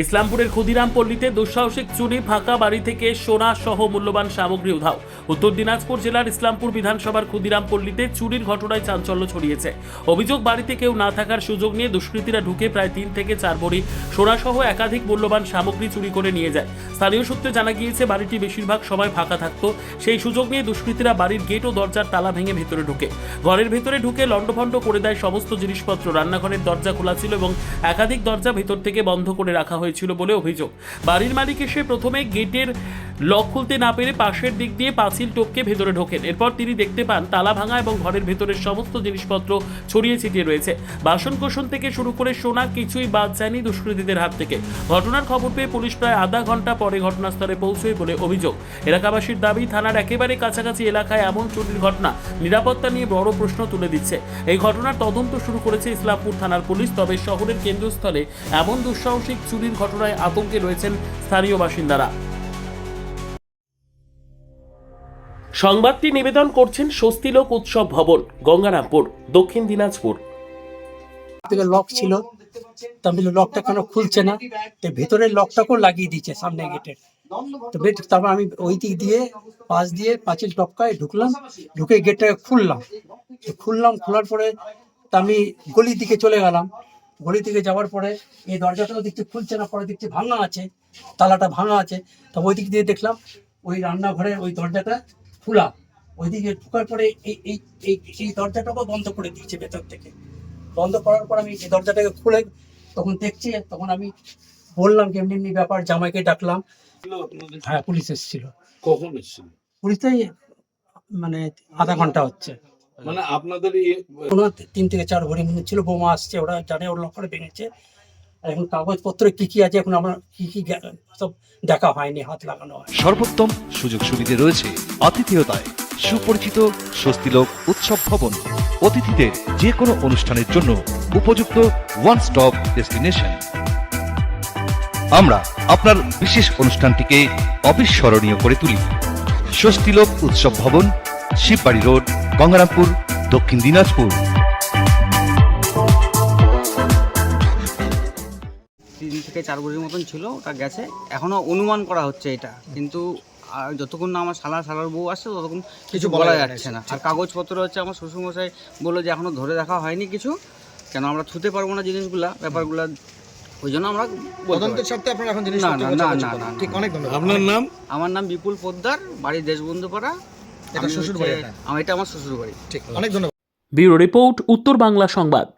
ইসলামপুরের ক্ষুদিরাম পল্লীতে দুঃসাহসিক চুরি, ফাঁকা বাড়ি থেকে সোনা সহ মূল্যবান সামগ্রী উধাও। উত্তর দিনাজপুর জেলার ইসলামপুর বিধানসভার ক্ষুদিরাম পল্লীতে চুরির ঘটনায় চাঞ্চল্য ছড়িয়েছে। অভিযোগ, বাড়িতে কেউ না থাকার সুযোগ নিয়ে দুষ্কৃতীরা ঢুকে প্রায় 3 থেকে 4 ভরি সোনা সহ একাধিক মূল্যবান সামগ্রী চুরি করে নিয়ে যায়। স্থানীয় সূত্রে জানা গিয়েছে, বাড়িটি বেশিরভাগ সময় ফাঁকা থাকতো। সেই সুযোগ নিয়ে দুষ্কৃতীরা বাড়ির গেট ও দরজার তালা ভেঙে ভেতরে ঢোকে। ঘরের ভেতরে ঢুকে লণ্ডভণ্ড করে দেয় সমস্ত জিনিসপত্র। রান্নাঘরের দরজা খোলা ছিল এবং একাধিক দরজা ভেতর থেকে বন্ধ করে রাখা হয়েছিল বলে অভিযোগ। বাড়ির মালিক এসে প্রথমে গেটের লক খুলতে না পেরে পাশের দিক দিয়ে পাঁচিল টপকে ভেতরে ঢোকেন। এরপর তিনি দেখতে পান তালা ভাঙা এবং ঘরের ভেতরের সমস্ত জিনিসপত্র ছড়িয়ে ছিটিয়ে রয়েছে। বাসনকোসন থেকে শুরু করে সোনা কিছুই বাদ যায়নি দুষ্কৃতীদের হাত থেকে। ঘটনার খবর পেয়ে পুলিশ প্রায় আধা ঘন্টা পরে ঘটনাস্থলে পৌঁছয় বলে অভিযোগ। এলাকাবাসীর দাবি, থানার একেবারে কাছাকাছি এলাকায় এমন চুরির ঘটনা নিরাপত্তা নিয়ে বড় প্রশ্ন তুলে দিচ্ছে। এই ঘটনার তদন্ত শুরু করেছে ইসলামপুর থানার পুলিশ। তবে শহরের কেন্দ্রস্থলে এমন দুঃসাহসিক চুরির ঘটনায় আতঙ্কে রয়েছেন স্থানীয় বাসিন্দারা। সংবাদটি নিবেদন করছেন স্বস্তিলোক উৎসব ভবন, গঙ্গারামপুর, দক্ষিণ দিনাজপুর। থেকে লক ছিল, তার লকটা কেন খুলছে না, তো ভেতরের লকটাকেও লাগিয়ে দিচ্ছে সামনে গেটের। তো তারপর আমি ওই দিক দিয়ে পাশ দিয়ে পাঁচিল টপকায় ঢুকলাম, ঢুকে গেটটাকে খোলার পরে তা আমি গলির দিকে চলে গেলাম। গলি থেকে যাওয়ার পরে এই দরজাটাও দেখতে খুলছে না, পরে দেখতে ভাঙা আছে, তালাটা ভাঙা আছে। তো ওই দিক দিয়ে দেখলাম ওই রান্নাঘরের ওই দরজাটা খোলা। ওইদিকে ঢোকার পরে এই দরজাটাকেও বন্ধ করে দিয়েছে ভেতর থেকে। বন্ধ করার পর আমি এই দরজাটাকে খুলে তখন দেখছি, তখন আমি বললাম যে এমনি ব্যাপার, জামাইকে ডাকলাম। হ্যাঁ, পুলিশ এসেছিল। কখন এসেছিল? পুলিশটাই মানে আধা ঘন্টা হচ্ছে। মানে আপনাদের কোনো 3 থেকে 4 ভরি মনে ছিল। বোমা আসছে, ওরা জানে, ওর লক করে ভেঙেছে। আর এখন কাগজপত্র কি আছে এখন আমার কি সব দেখা হয়নি, হাত লাগানো হয়। সর্বোত্তম সুযোগ সুবিধা রয়েছে আতিথেয়তায়। সুপরিচিত স্বস্তিলোক উৎসব ভবন, অতিথিদের যে কোনো অনুষ্ঠানের জন্য উপযুক্ত ওয়ান স্টপ ডেস্টিনেশন। আমরা আপনার বিশেষ অনুষ্ঠানটিকে অবিস্মরণীয় করে তুলি। স্বস্তিলোক উৎসব ভবন, শিববাড়ি রোড, গঙ্গারামপুর, দক্ষিণ দিনাজপুর। 3 থেকে 4 ভরির মতন ছিল, ওটা গেছে। এখনো অনুমান করা হচ্ছে এটা, কিন্তু যতক্ষণ না আমার শালার বউ আসছে ততক্ষণ কিছু বলা যাচ্ছে না। আর কাগজপত্র হচ্ছে আমার শ্বশুরমশাই বললো যে এখনো ধরে দেখা হয়নি কিছু, কেন আমরা ছুতে পারবো না জিনিসগুলা, ব্যাপারগুলা, ওই জন্য আমরা তদন্তের স্বার্থে আপনারা এখন জিনিস না। ঠিক, অনেক ধন্যবাদ। আপনার নাম? আমার নাম বিপুল পোদ্দার, বাড়ি দেশবন্ধুপাড়া। এটা শ্বশুর বাড়ি? এটা আমার শ্বশুর বাড়ি। ঠিক, অনেক ধন্যবাদ। ব্যুরো রিপোর্ট, উত্তর বাংলা সংবাদ।